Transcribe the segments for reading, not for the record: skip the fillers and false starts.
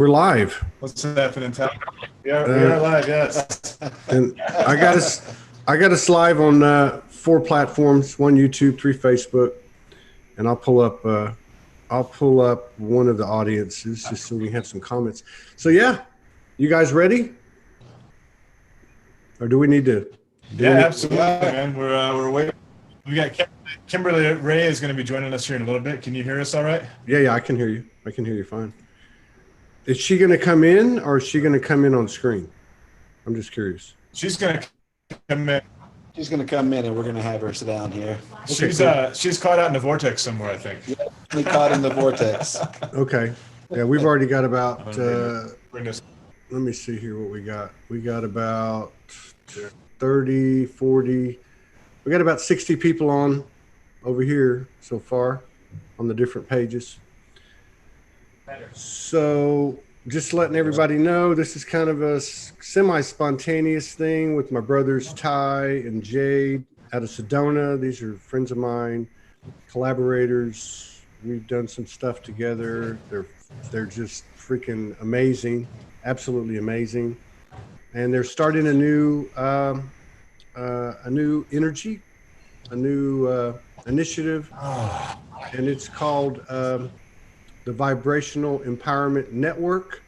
We're live, What's happening, Tom? We are live, yes. and I got us live on 4 platforms: one YouTube, 3 Facebook, and I'll pull up one of the audiences just so we have some comments. So yeah, you guys ready? Or do we need to? Absolutely, man. We're waiting. We got Kimberly Ray is going to be joining us here in a little bit. Can you hear us all right? Yeah, I can hear you. I can hear you fine. Is she going to come in, or is she going to come in on screen? I'm just curious. She's going to come in. She's going to come in, and we're going to have her sit down here. Okay, She's caught out in the vortex somewhere, I think. Yeah, caught in the vortex. Okay. Yeah, we've already got about. Bring us. Let me see here what we got. We got about 30, 40. We got about 60 people on over here so far on the different pages. So just letting everybody know, this is kind of a semi-spontaneous thing with my brothers Ty and Jade out of Sedona. These are friends of mine, collaborators. We've done some stuff together. They're just freaking amazing, absolutely amazing. And they're starting a new energy, a new initiative, and it's called the Vibrational Empowerment Network.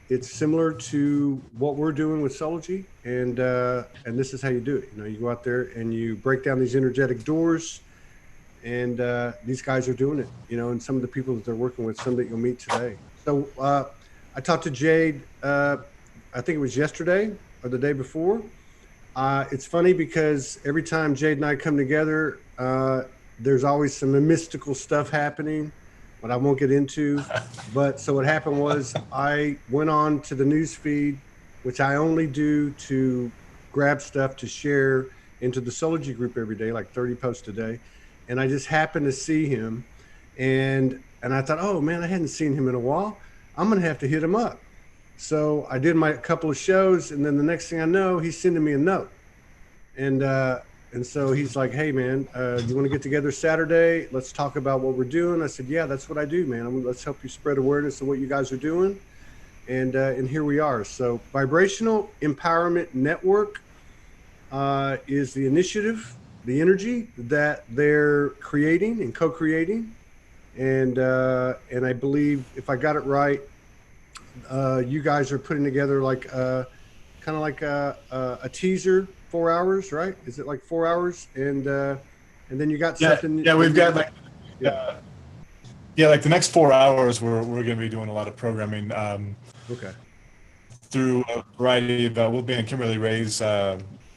It's similar to what we're doing with Sology, and this is how you do it. You know, you go out there and you break down these energetic doors, and these guys are doing it. You know, and some of the people that they're working with, some that you'll meet today. So I talked to Jade. I think it was yesterday or the day before. It's funny because every time Jade and I come together, there's always some mystical stuff happening, but I won't get into. But so what happened was I went on to the news feed, which I only do to grab stuff to share into the Sology group every day, like 30 posts a day. And I just happened to see him, and I thought, oh man, I hadn't seen him in a while. I'm gonna have to hit him up. So I did my couple of shows, and then the next thing I know, he's sending me a note. And so he's like, hey man, you want to get together Saturday? Let's talk about what we're doing. I said, yeah, that's what I do, man. Let's help you spread awareness of what you guys are doing. And here we are. So Vibrational Empowerment Network is the initiative, the energy that they're creating and co-creating. And I believe, if I got it right, you guys are putting together like kind of like a teaser, 4 hours, right? Is it like 4 hours? And then you got something. Yeah, we've got like like the next 4 hours we're going to be doing a lot of programming. Okay. Through a variety of we'll be on Kimberly Ray's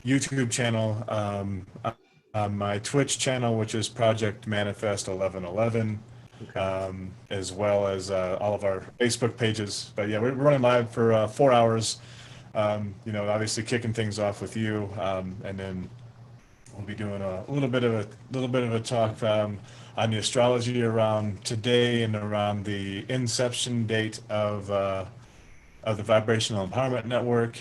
YouTube channel, on my Twitch channel, which is Project Manifest 1111. Okay. As well as all of our Facebook pages. But yeah, we're running live for 4 hours. You know, obviously kicking things off with you, and then we'll be doing a little bit of a talk on the astrology around today and around the inception date of the Vibrational Empowerment Network.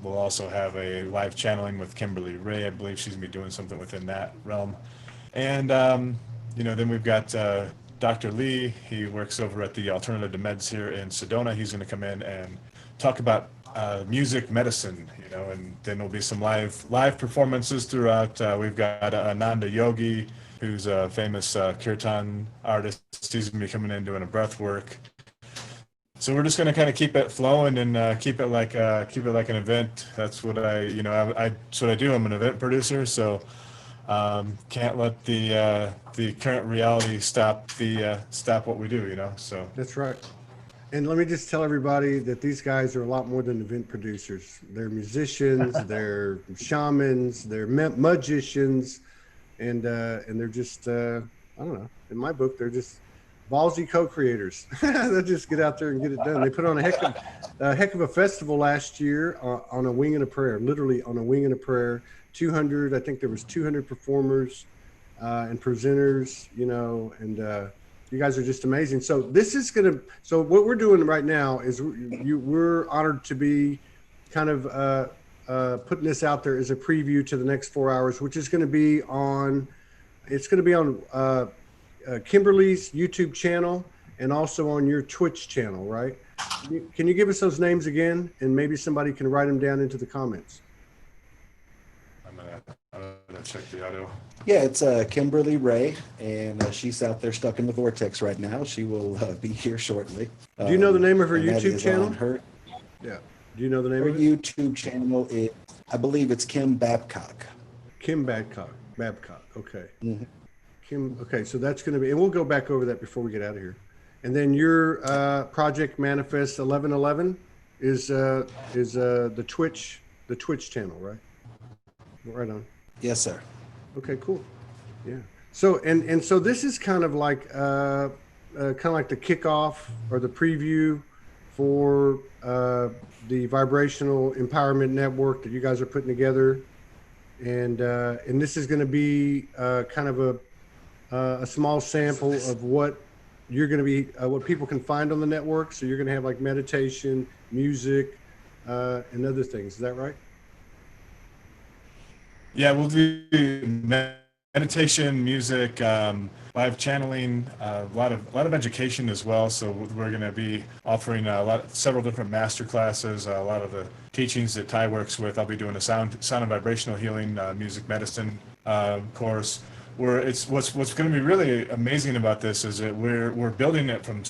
We'll also have a live channeling with Kimberly Ray. I believe she's gonna be doing something within that realm, and you know, then we've got Dr. Lee. He works over at the Alternative to Meds here in Sedona. He's going to come in and talk about music medicine, you know, and then there'll be some live performances throughout. We've got Ananda Yogi, who's a famous kirtan artist. He's going to be coming in doing a breath work. So we're just going to kind of keep it flowing and keep it like an event. That's what that's what I do. I'm an event producer, so can't let the current reality stop what we do, you know. So that's right. And let me just tell everybody that these guys are a lot more than event producers. They're musicians, they're shamans, they're magicians, and they're just I don't know. In my book, they're just ballsy co-creators. They'll just get out there and get it done. They put on a heck of a festival last year on a wing and a prayer, literally on a wing and a prayer. 200, I think there was 200 performers and presenters, you know, and you guys are just amazing. So what we're doing right now is we're honored to be kind of putting this out there as a preview to the next 4 hours, which is going to be on, Kimberly's YouTube channel and also on your Twitch channel, right? Can you give us those names again, and maybe somebody can write them down into the comments? I'm gonna check the audio. Yeah, it's Kimberly Ray, and she's out there stuck in the vortex right now. She will be here shortly. Do you know the name of her And that YouTube is channel? on Her, Yeah. Do you know the name her of it? YouTube channel is, I believe it's Kim Babcock. Kim Babcock. Babcock. Okay. Mhm. Kim. Okay. So that's going to be, and we'll go back over that before we get out of here. And then your Project Manifest 1111 is the Twitch channel, right? Right on. Yes, sir. Okay. Cool. Yeah. So and so this is kind of like the kickoff or the preview for the Vibrational Empowerment Network that you guys are putting together, and this is going to be kind of a small sample of what you're going to be what people can find on the network. So you're going to have like meditation, music, and other things. Is that right? Yeah, we'll do meditation, music, live channeling, a lot of education as well. So we're going to be offering several different master classes, a lot of the teachings that Ty works with. I'll be doing a sound and vibrational healing, music medicine course. What's going to be really amazing about this is that we're building it from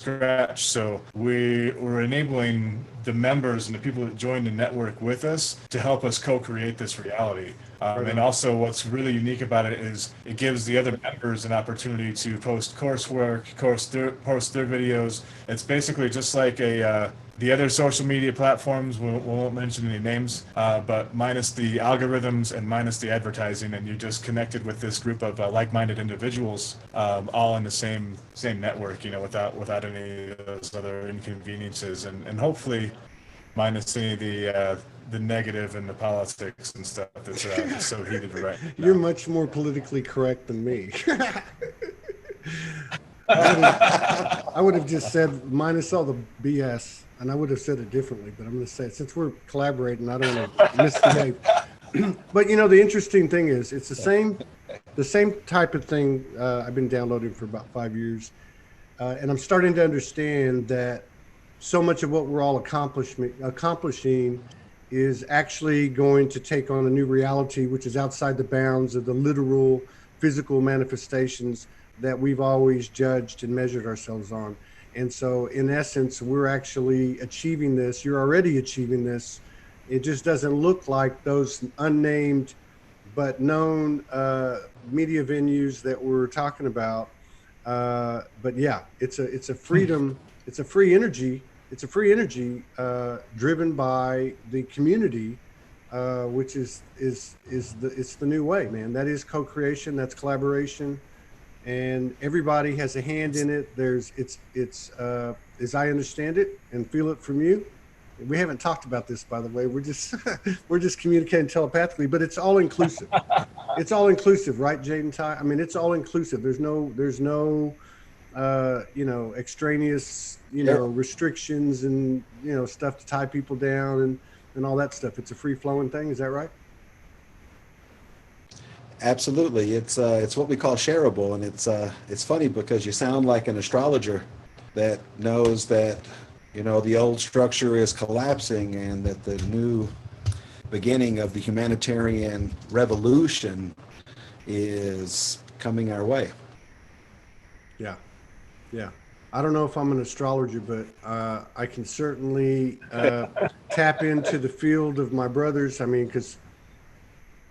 scratch. So we're enabling the members and the people that join the network with us to help us co-create this reality. And also what's really unique about it is it gives the other members an opportunity to post coursework, post their videos. It's basically just like the other social media platforms. We won't mention any names, but minus the algorithms and minus the advertising, and you're just connected with this group of like-minded individuals, all in the same network, without any of those other inconveniences, and hopefully minus any of the negative and the politics and stuff that's so heated right now. You're much more politically correct than me. I would have just said minus all the BS, and I would have said it differently, but I'm going to say it since we're collaborating. I don't want to misbehave. But the interesting thing is, it's the same type of thing I've been downloading for about 5 years, and I'm starting to understand that so much of what we're all accomplishing is actually going to take on a new reality, which is outside the bounds of the literal physical manifestations that we've always judged and measured ourselves on. And so in essence, we're actually achieving this. You're already achieving this. It just doesn't look like those unnamed but known media venues that we're talking about. But yeah, it's a freedom, it's a free energy. It's a free energy driven by the community, which is the new way, man. That is co-creation. That's collaboration, and everybody has a hand in it. It's as I understand it and feel it from you. We haven't talked about this, by the way. We're just communicating telepathically, but it's all inclusive. It's all inclusive, right, Jade and Ty? I mean, it's all inclusive. There's no extraneous, restrictions and, stuff to tie people down and all that stuff. It's a free flowing thing. Is that right? Absolutely. It's what we call shareable, and it's funny because you sound like an astrologer that knows that, the old structure is collapsing and that the new beginning of the humanitarian revolution is coming our way. Yeah. Yeah. I don't know if I'm an astrologer, but I can certainly tap into the field of my brothers. I mean,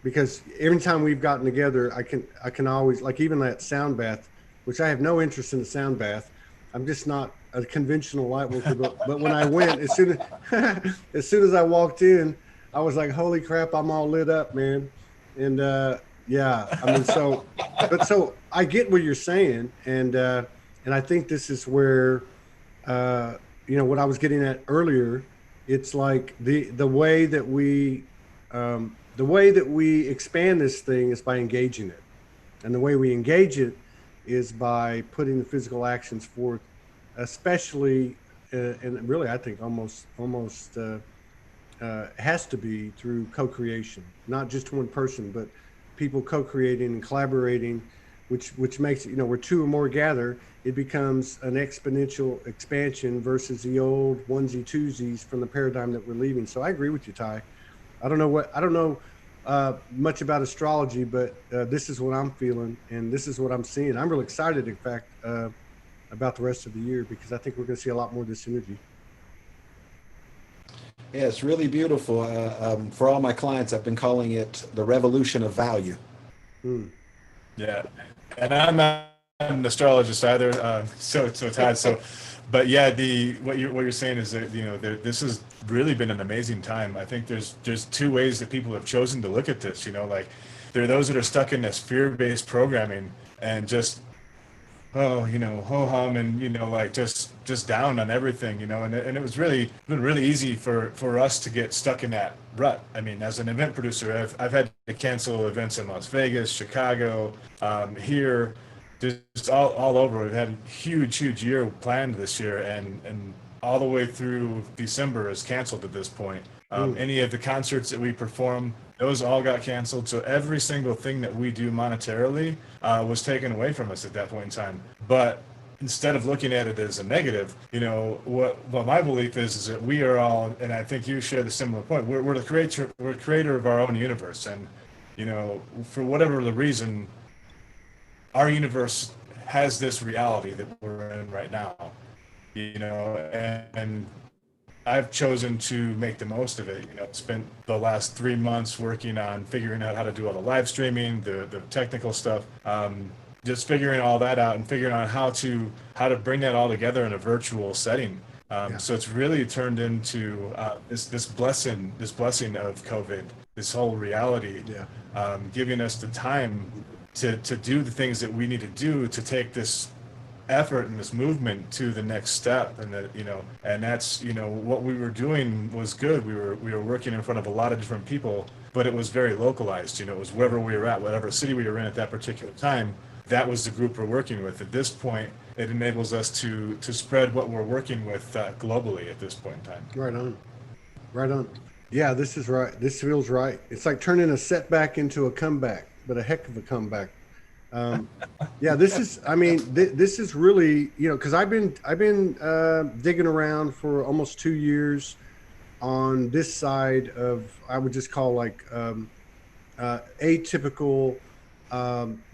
because every time we've gotten together, I can always, like even that sound bath, which I have no interest in the sound bath. I'm just not a conventional light worker, but when I went, as soon as I walked in, I was like, holy crap, I'm all lit up, man. And yeah, I mean, so I get what you're saying. And I think this is where, what I was getting at earlier, it's like the way that we expand this thing is by engaging it. And the way we engage it is by putting the physical actions forth, especially, and really, I think almost has to be through co-creation, not just one person, but people co-creating and collaborating which makes it, where two or more gather, it becomes an exponential expansion versus the old onesie twosies from the paradigm that we're leaving. So I agree with you, Ty. I don't know much about astrology, but this is what I'm feeling and this is what I'm seeing. I'm really excited, in fact, about the rest of the year because I think we're going to see a lot more of this energy. Yeah, it's really beautiful. For all my clients, I've been calling it the revolution of value. Hmm. Yeah, and I'm not an astrologist either, Todd. But yeah, the what you're saying is that this has really been an amazing time. I think there's two ways that people have chosen to look at this. Like there are those that are stuck in this fear-based programming and just ho hum and like just down on everything, and it was been really easy for us to get stuck in that rut. I mean, as an event producer, I've had to cancel events in Las Vegas, Chicago, here, just all over. We've had a huge year planned this year, and all the way through December is canceled at this point. Any of the concerts that we perform, those all got canceled. So every single thing that we do monetarily was taken away from us at that point in time. But instead of looking at it as a negative, what my belief is that we are all, and I think you share the similar point. We're the creator of our own universe, and for whatever the reason, our universe has this reality that we're in right now. And I've chosen to make the most of it. Spent the last 3 months working on figuring out how to do all the live streaming, the technical stuff, just figuring all that out and figuring out how to bring that all together in a virtual setting. So it's really turned into this blessing of COVID, this whole reality, giving us the time to do the things that we need to do to take this effort and this movement to the next step. And and that's what we were doing was good. We were working in front of a lot of different people, but it was very localized. It was wherever we were at, whatever city we were in at that particular time, that was the group we're working with. At this point, it enables us to spread what we're working with globally at this point in time. Right on. Yeah, this is right. This feels right. It's like turning a setback into a comeback, but a heck of a comeback. Yeah, this is, I mean, this is really, because I've been digging around for almost 2 years on this side of, I would just call like atypical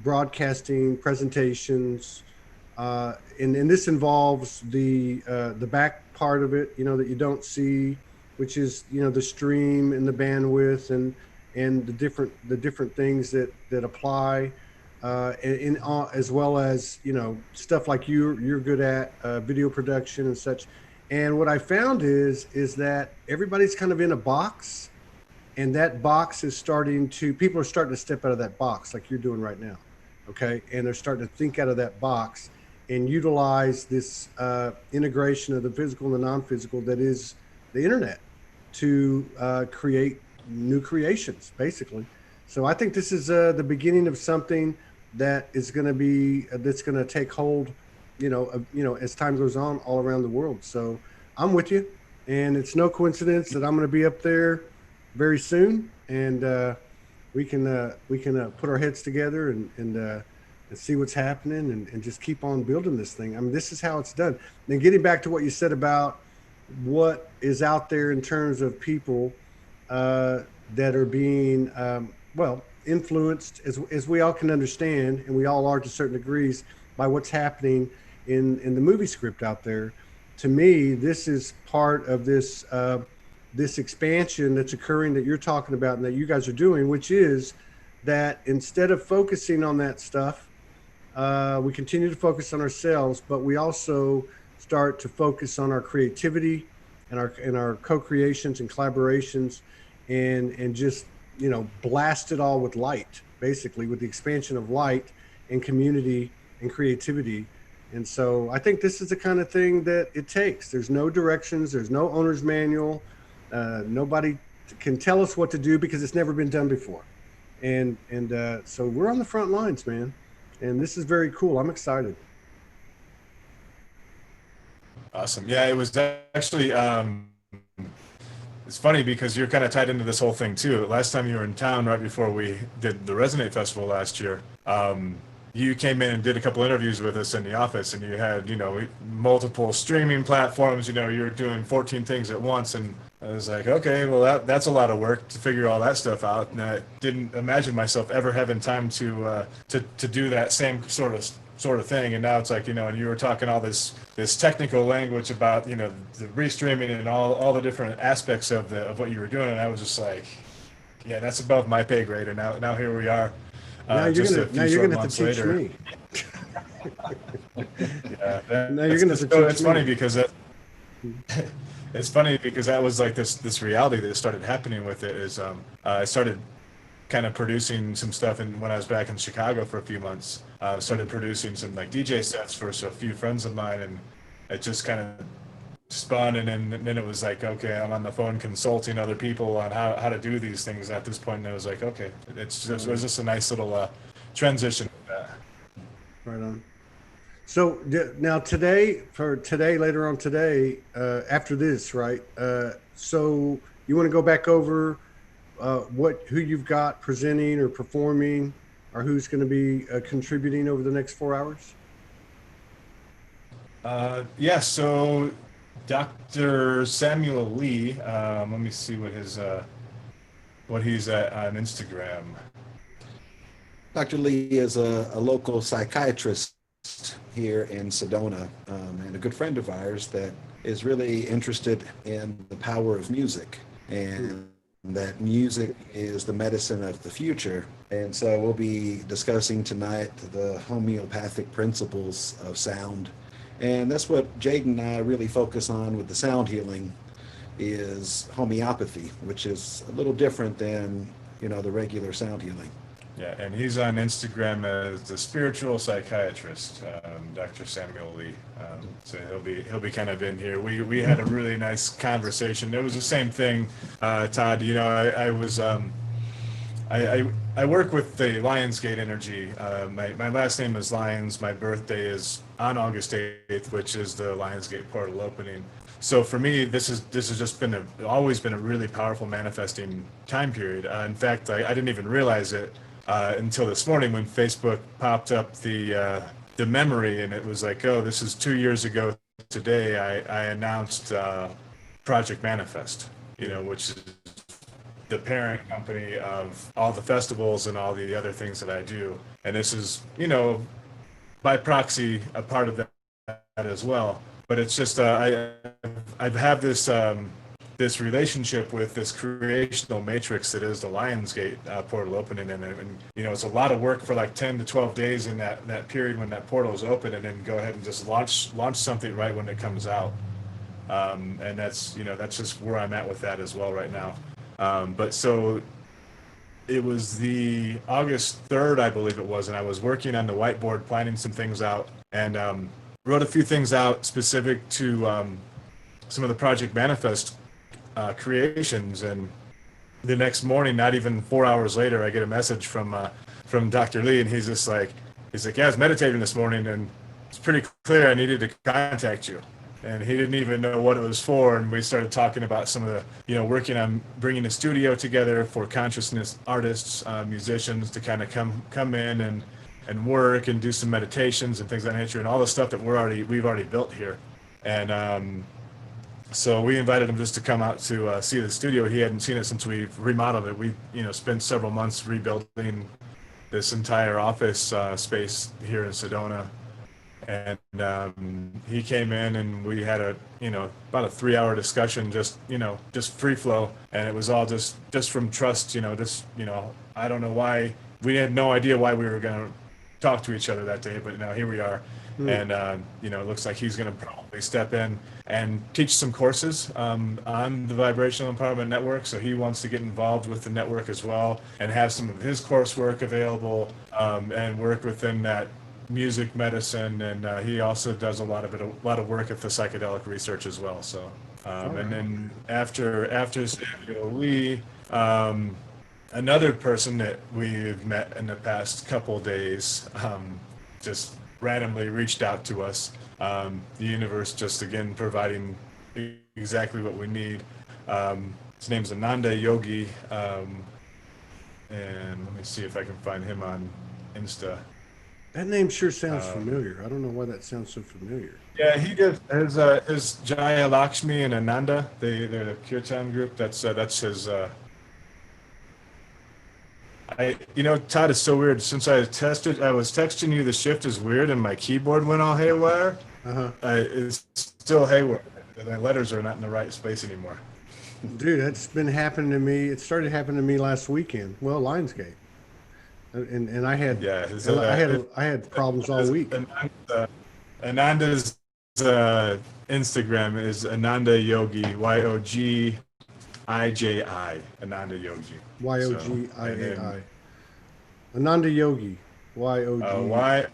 broadcasting presentations, and this involves the back part of it, that you don't see, which is the stream and the bandwidth and the different things that apply. As well as stuff like you're good at, video production and such. And what I found is that everybody's kind of in a box, and that box is people are starting to step out of that box like you're doing right now, okay? And they're starting to think out of that box and utilize this integration of the physical and the non-physical that is the internet to create new creations, basically. So I think this is the beginning of something that is going to be that's going to take hold, as time goes on all around the world. So I'm with you, and it's no coincidence that I'm going to be up there very soon, and we can put our heads together and see what's happening and just keep on building this thing. I mean, this is how it's done. And getting back to what you said about what is out there in terms of people that are being influenced, as we all can understand, and we all are to certain degrees, by what's happening in the movie script out there. To me, this is part of this this expansion that's occurring that you're talking about and that you guys are doing, which is that instead of focusing on that stuff, we continue to focus on ourselves, but we also start to focus on our creativity and our co-creations and collaborations, and just blast it all with light, basically, with the expansion of light and community and creativity. And so I think this is the kind of thing that it takes. There's no directions, there's no owner's manual. Nobody can tell us what to do because it's never been done before. And so we're on the front lines, man. And this is very cool. I'm excited. Awesome. Yeah, it was actually, it's funny because you're kind of tied into this whole thing too. Last time you were in town, right before we did the Resonate Festival last year, you came in and did a couple interviews with us in the office, and you had, multiple streaming platforms. You're doing 14 things at once, and I was like, okay, well, that's a lot of work to figure all that stuff out, and I didn't imagine myself ever having time to do that same sort of thing. And now it's like, and you were talking all this technical language about, the restreaming and all the different aspects of what you were doing, and I was just like, yeah, that's above my pay grade. And now here we are. Just a few short months later. Me. Yeah, Now you're gonna have to teach it's me. funny because it's funny because that was like this reality that started happening with it. Is I started kind of producing some stuff, and when I was back in Chicago for a few months, started producing some like DJ sets for a few friends of mine, and it just kind of spun, and then it was like, okay, I'm on the phone consulting other people on how to do these things at this point, and it was like, okay, it was just a nice little transition. Right on. So now later on today, after this, right? So you want to go back over who you've got presenting or performing, or who's going to be contributing over the next 4 hours? Yeah, so Dr. Samuel Lee, let me see what he's at on Instagram. Dr. Lee is a local psychiatrist here in Sedona, and a good friend of ours that is really interested in the power of music, and that music is the medicine of the future. And so we'll be discussing tonight the homeopathic principles of sound. And that's what Jade and I really focus on with the sound healing, is homeopathy, which is a little different than, the regular sound healing. Yeah, and he's on Instagram as the spiritual psychiatrist, Dr. Samuel Lee. So he'll be kind of in here. We had a really nice conversation. It was the same thing, Todd. I was I work with the Lionsgate Energy. My last name is Lyons. My birthday is on August 8th, which is the Lionsgate portal opening. So for me, this has just always been a really powerful manifesting time period. In fact, I didn't even realize it until this morning when Facebook popped up the memory, and it was like, oh, this is 2 years ago today. I announced Project Manifest, which is the parent company of all the festivals and all the other things that I do. And this is, by proxy, a part of that as well. But it's just, I have this relationship with this creational matrix that is the Lionsgate portal opening, and it's a lot of work for like 10 to 12 days in that period when that portal is open, and then go ahead and just launch something right when it comes out. And that's just where I'm at with that as well right now. But so it was the August 3rd, I believe it was, and I was working on the whiteboard, planning some things out, and wrote a few things out specific to some of the Project Manifest creations. And the next morning, not even 4 hours later, I get a message from Dr. Lee, and he's like, yeah, I was meditating this morning, and it's pretty clear I needed to contact you. And he didn't even know what it was for, and we started talking about some of the, working on bringing a studio together for consciousness artists, musicians to kind of come in and work and do some meditations and things of that nature, and all the stuff that we've already built here. And so we invited him just to come out to see the studio. He hadn't seen it since we remodeled it. We spent several months rebuilding this entire office space here in Sedona. And he came in, and we had about a 3-hour discussion, just free flow, and it was all just from trust. I don't know why, we had no idea why we were going to talk to each other that day, but now here we are. And it looks like he's going to probably step in and teach some courses on the Vibrational Empowerment Network. So he wants to get involved with the network as well, and have some of his coursework available, and work within that music medicine, and he also does a lot of work at the psychedelic research as well. So and then after Samuel Lee, another person that we've met in the past couple days just randomly reached out to us. The universe just again providing exactly what we need. His name's Ananda Yogi, and let me see if I can find him on Insta. That name sure sounds familiar. I don't know why that sounds so familiar. Yeah, he did his Jaya Lakshmi and Ananda. They're the kirtan group. That's his. Todd, is so weird. Since I was texting you. The shift is weird, and my keyboard went all haywire. It's still haywire. The letters are not in the right space anymore. Dude, that's been happening to me. It started happening to me last weekend. Well, Lionsgate, and I had I had problems all week. Ananda's Instagram is Ananda Yogi, YOGIJI, Ananda Yogi. YOGIAI. Ananda Yogi. YOG. Y.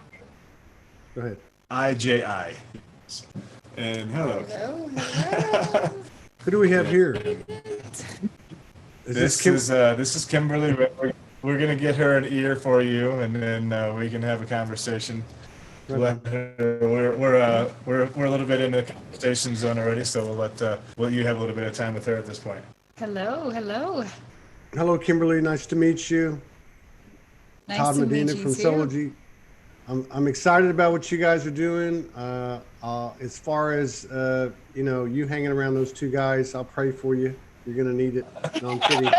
Go ahead. IJI. And hello. Hello. Who do we have here? This is Kimberly Ray. We're gonna get her an ear for you, and then we can have a conversation. We're a little bit in the conversation zone already, so we'll you have a little bit of time with her at this point. Hello. Hello, Kimberly. Nice to meet you. Nice Todd to Medina meet you from too. Sology. I'm excited about what you guys are doing. As far as you hanging around those two guys, I'll pray for you. You're gonna need it. No, I'm kidding.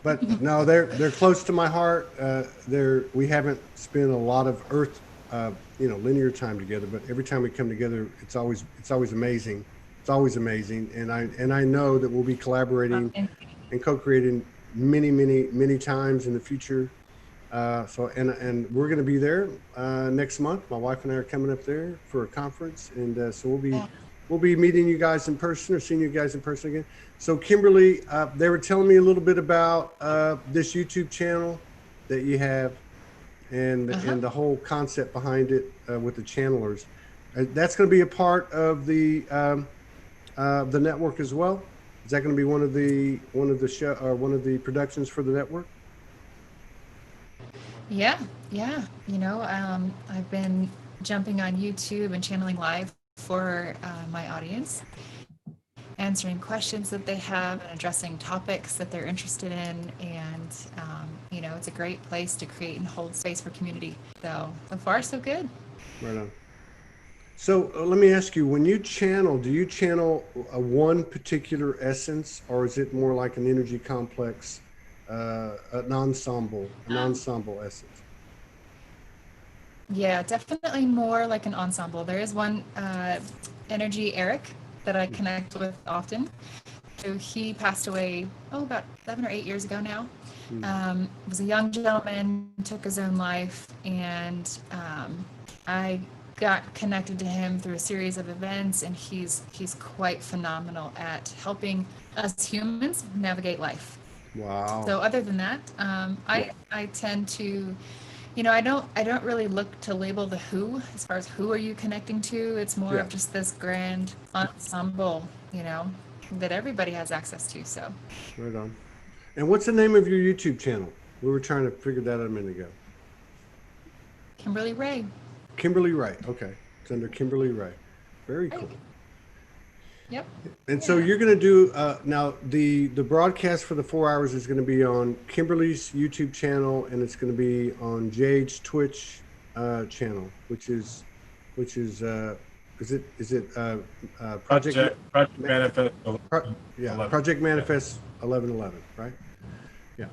But no, they're close to my heart. We haven't spent a lot of Earth, linear time together. But every time we come together, it's always amazing. It's always amazing, and I know that we'll be collaborating and co-creating many times in the future. And we're going to be there next month. My wife and I are coming up there for a conference, and so we'll be meeting you guys in person or seeing you guys in person again. So Kimberly, they were telling me a little bit about this YouTube channel that you have, and the whole concept behind it with the channelers. That's going to be a part of the network as well. Is that going to be one of the show or one of the productions for the network? Yeah. I've been jumping on YouTube and channeling live for my audience, answering questions that they have and addressing topics that they're interested in. And, it's a great place to create and hold space for community. So far, so good. Right on. So let me ask you, when you channel, do you channel one particular essence, or is it more like an energy complex, an ensemble essence? Yeah, definitely more like an ensemble. There is one energy, Eric, that I connect with often. So he passed away, about 7 or 8 years ago now. Was a young gentleman, took his own life, and I got connected to him through a series of events, and he's quite phenomenal at helping us humans navigate life. Wow. So other than that, I tend to, I don't really look to label the who as far as who are you connecting to. It's more of just this grand ensemble, that everybody has access to. So. Right on. And what's the name of your YouTube channel? We were trying to figure that out a minute ago. Kimberly Ray. Kimberly Ray. Okay. It's under Kimberly Ray. Very cool. Yep. And so you're going to do now the broadcast for the 4 hours is going to be on Kimberly's YouTube channel, and it's going to be on Jade's Twitch channel, which is is it Project Manifest? Project Manifest 1111, right? Yeah.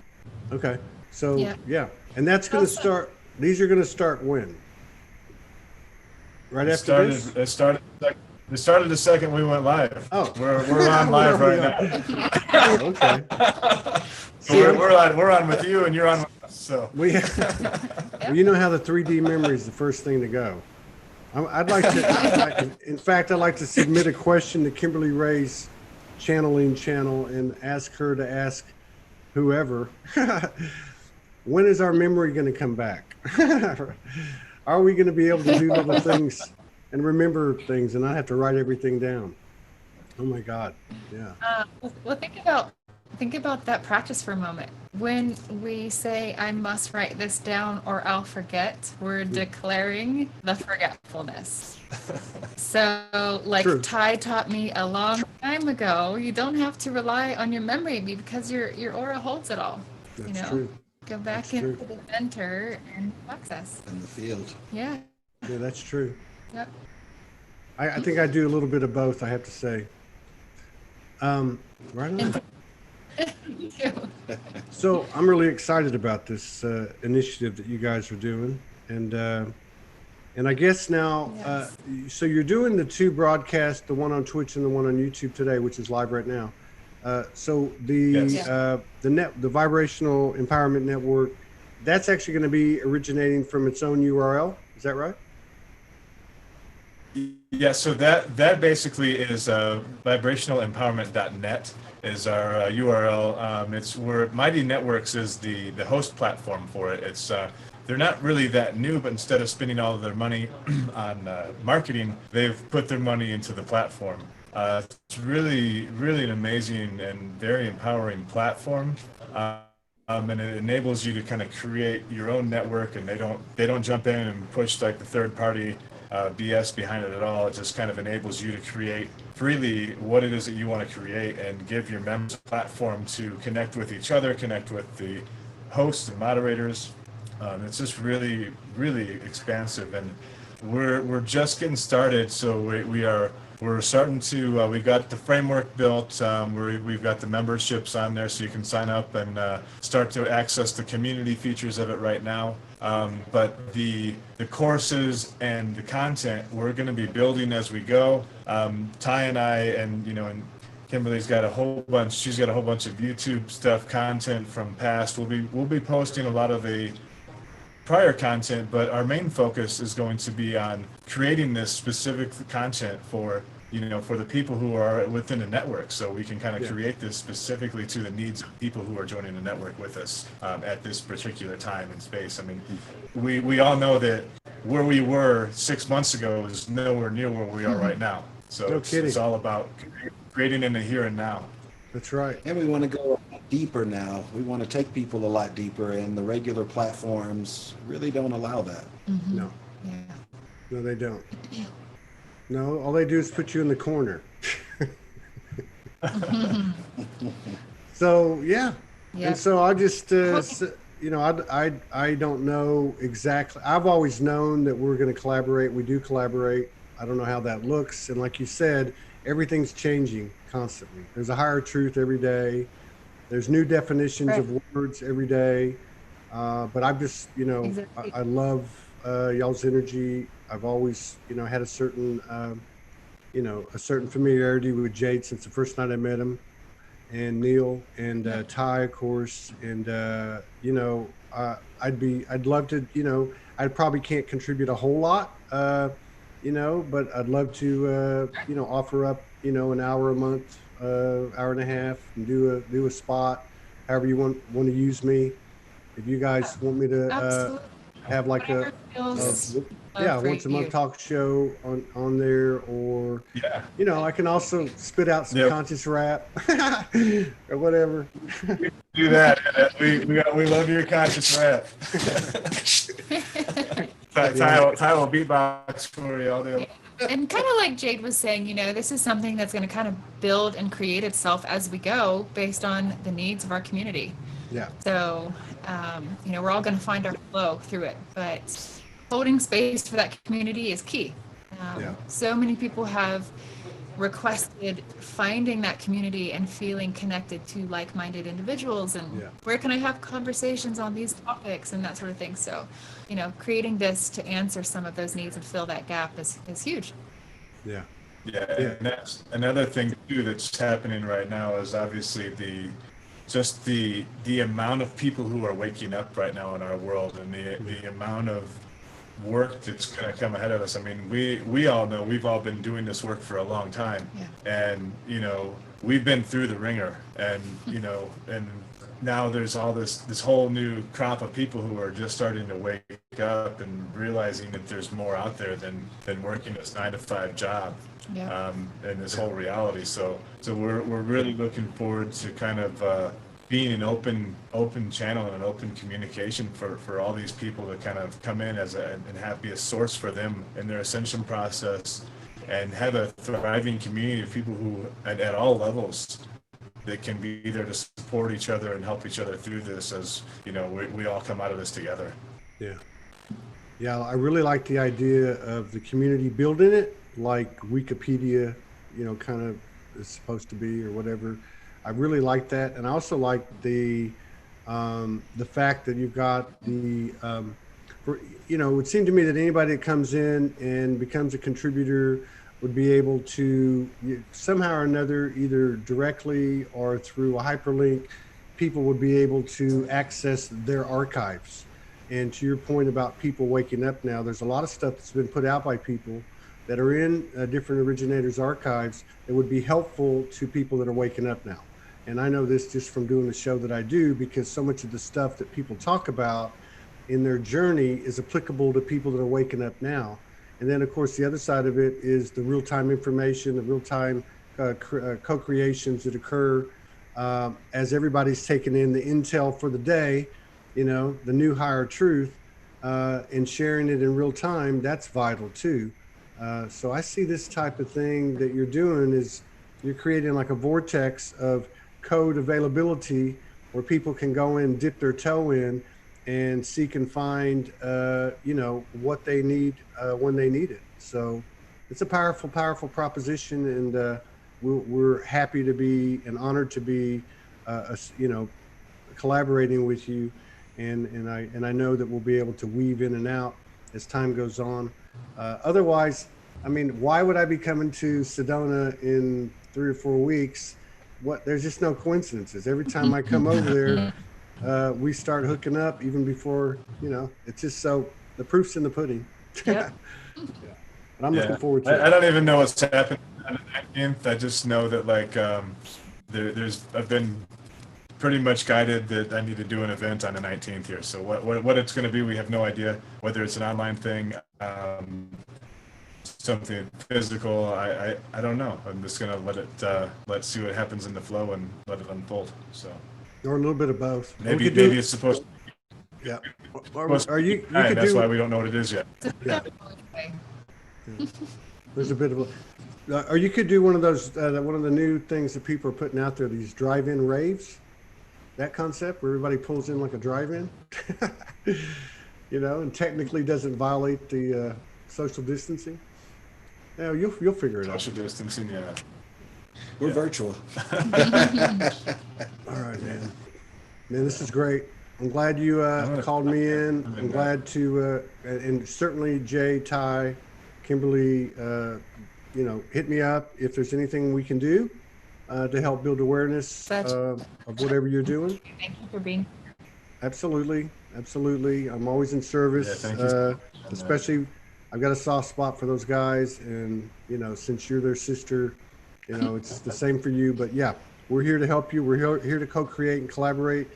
Okay. So and that's going to start. These are going to start when? Right after this? It started the second we went live. Oh, we're on live right now. Oh, okay. So we're on with you, and you're on with us. So Well, you know how the 3D memory is the first thing to go. I'd like to submit a question to Kimberly Ray's channeling channel and ask her to ask whoever, when is our memory going to come back? Are we going to be able to do little things and remember things and not have to write everything down? Oh my God. Yeah. Well, think about that practice for a moment. When we say, I must write this down or I'll forget, we're declaring the forgetfulness. So True. Ty taught me a long time ago, you don't have to rely on your memory because your aura holds it all. That's true. Go back true. into the center and access. In the field. Yeah. Yeah, that's true. Yep. I think I do a little bit of both, I have to say. Right on. You too. So I'm really excited about this initiative that you guys are doing, and I guess now, Yes. so you're doing the two broadcasts, the one on Twitch and the one on YouTube today, which is live right now. So Yes. the Vibrational Empowerment Network, that's actually going to be originating from its own URL. Is that right? Yeah, so that basically is vibrationalempowerment.net is our URL. It's where Mighty Networks is the host platform for it. It's they're not really that new, but instead of spending all of their money on marketing, they've put their money into the platform. It's really an amazing and very empowering platform. And it enables you to kind of create your own network, and they don't jump in and push like the third party BS behind it at all. It just kind of enables you to create freely what it is that you want to create and give your members a platform to connect with each other, connect with the hosts and moderators. It's just really expansive, and we're just getting started. So we're starting to we've got the framework built. We've got the memberships on there, so you can sign up and start to access the community features of it right now. But the courses and the content we're going to be building as we go. Ty and I and Kimberly's got a whole bunch. She's got a whole bunch of YouTube stuff, content from past. We'll be posting a lot of the prior content, but our main focus is going to be on creating this specific content for the people who are within the network, so we can kind of create this specifically to the needs of people who are joining the network with us at this particular time and space. I mean, we all know that where we were 6 months ago is nowhere near where we are right now. So No it's kidding. all about creating in the here and now. That's right. And we want to go a lot deeper now. We want to take people a lot deeper, and the regular platforms really don't allow that. No, Yeah. no, they don't. No, all they do is put you in the corner. So yeah, Yeah. and so I just I don't know exactly. I've always known that we're going to collaborate. We do collaborate. I don't know how that looks, and like you said, everything's changing constantly. There's a higher truth every day. There's new definitions Right. of words every day. But I've just, Exactly. I love y'all's energy. I've always, had a certain, a certain familiarity with Jade since the first night I met him, and Neil and Ty, of course. And I'd love to, I probably can't contribute a whole lot, but I'd love to, offer up, an hour a month, hour and a half, and do a spot, however you want to use me. If you guys want me to Absolutely. have like Whatever feels love once for a month you. talk show on there, or Yeah. I can also spit out some Yep. conscious rap or whatever. Do that. We love your conscious rap. Ty will beatbox for you all day. And kind of like Jade was saying, this is something that's going to kind of build and create itself as we go based on the needs of our community. Yeah, So, we're all going to find our flow through it, but holding space for that community is key. Yeah. So many people have requested finding that community and feeling connected to like-minded individuals, and Yeah. where can I have conversations on these topics and that sort of thing. So, creating this to answer some of those needs and fill that gap is huge. yeah, Yeah, Yeah. and that's another thing too that's happening right now is obviously the amount of people who are waking up right now in our world, and the amount of work that's going to come ahead of us. I mean, we all know we've all been doing this work for a long time, and we've been through the ringer, and and now there's all this whole new crop of people who are just starting to wake up and realizing that there's more out there than working this 9-to-5 job. Yeah. And this whole reality. So we're really looking forward to kind of being an open channel and an open communication for all these people to kind of come in and be a source for them in their ascension process, and have a thriving community of people who at all levels that can be there to support each other and help each other through this as, you know, we all come out of this together. Yeah. Yeah, I really like the idea of the community building it, like Wikipedia, you know, kind of is supposed to be or whatever. I really like that, and I also like the fact that you've got you know, it would seem to me that anybody that comes in and becomes a contributor would be able to somehow or another, either directly or through a hyperlink, people would be able to access their archives. And to your point about people waking up now, there's a lot of stuff that's been put out by people that are in different originators' archives that would be helpful to people that are waking up now. And I know this just from doing the show that I do, because so much of the stuff that people talk about in their journey is applicable to people that are waking up now. And then, of course, the other side of it is the real-time information, the real-time co-creations that occur as everybody's taking in the intel for the day, you know, the new higher truth, and sharing it in real time. That's vital too. So I see this type of thing that you're doing is you're creating like a vortex of code availability where people can go in, dip their toe in, and seek and find, you know, what they need when they need it. So it's a powerful, powerful proposition, and we're happy to be and honored to be, you know, collaborating with you, and I know that we'll be able to weave in and out as time goes on. Otherwise, I mean, why would I be coming to Sedona in 3 or 4 weeks? There's just no coincidences. Every time I come over there, we start hooking up even before, you know, it's just so the proof's in the pudding. Yep. But I'm looking forward to it. I don't even know what's happening on the 19th. I just know that like I've been pretty much guided that I need to do an event on the 19th here. So what it's going to be, we have no idea. Whether it's an online thing, something physical, I don't know. I'm just going to let's see what happens in the flow and let it unfold. So. Or a little bit of both. Maybe it's supposed to be. Yeah. Or you could that's why we don't know what it is yet. Yeah. There's a bit of a, or you could do one of those, one of the new things that people are putting out there, these drive-in raves, that concept where everybody pulls in like a drive-in, you know, and technically doesn't violate the social distancing. Yeah, you'll figure it out. Social distancing, yeah. We're virtual. All right, man. Man, this is great. I'm glad you called me in. I'm glad to, and certainly Jay, Ty, Kimberly, you know, hit me up if there's anything we can do to help build awareness of whatever you're doing. Thank you for being. Absolutely, absolutely. I'm always in service. Yeah, thank you. Especially, I've got a soft spot for those guys, and you know, since you're their sister, you know, it's the same for you. But yeah, we're here to help you. We're here to co-create and collaborate.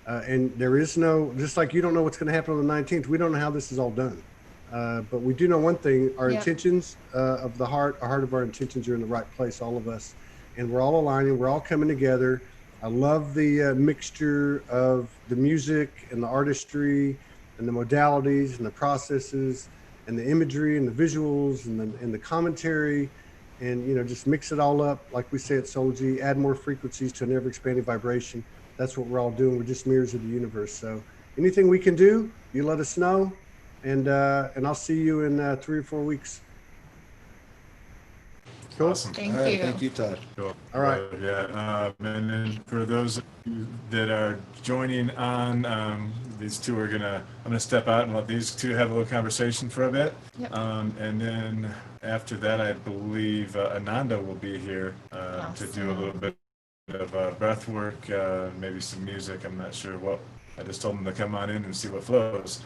And there is no, just like you don't know what's going to happen on the 19th, we don't know how this is all done. But we do know one thing, our intentions of the heart of our intentions are in the right place, all of us. And we're all aligning, we're all coming together. I love the mixture of the music and the artistry and the modalities and the processes and the imagery and the visuals and the commentary, and, you know, just mix it all up. Like we say at Soul G, add more frequencies to an ever expanding vibration. That's what we're all doing. We're just mirrors of the universe. So anything we can do, you let us know, and I'll see you in 3 or 4 weeks. Cool. Awesome. Thank All right, you. thank you, Todd. Cool. All right. Yeah. And then for those of you that are joining on, these two are I'm gonna step out and let these two have a little conversation for a bit. Yep. And then after that, I believe Ananda will be here to do a little bit of breath work, maybe some music. I'm not sure what. I just told them to come on in and see what flows.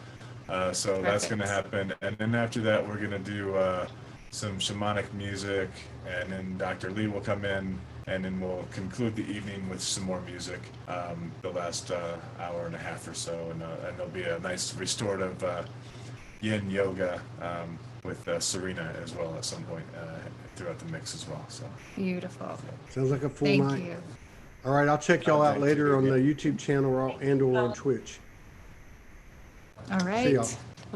So that's going to happen. And then after that, we're going to do some shamanic music, and then Dr. Lee will come in, and then we'll conclude the evening with some more music, the last hour and a half or so. And there'll be a nice restorative yin yoga with Serena as well at some point throughout the mix as well. So Beautiful. Sounds like a full Thank night. you. All right, I'll check y'all out Thank later you. on the YouTube channel or on Twitch. All See right. y'all.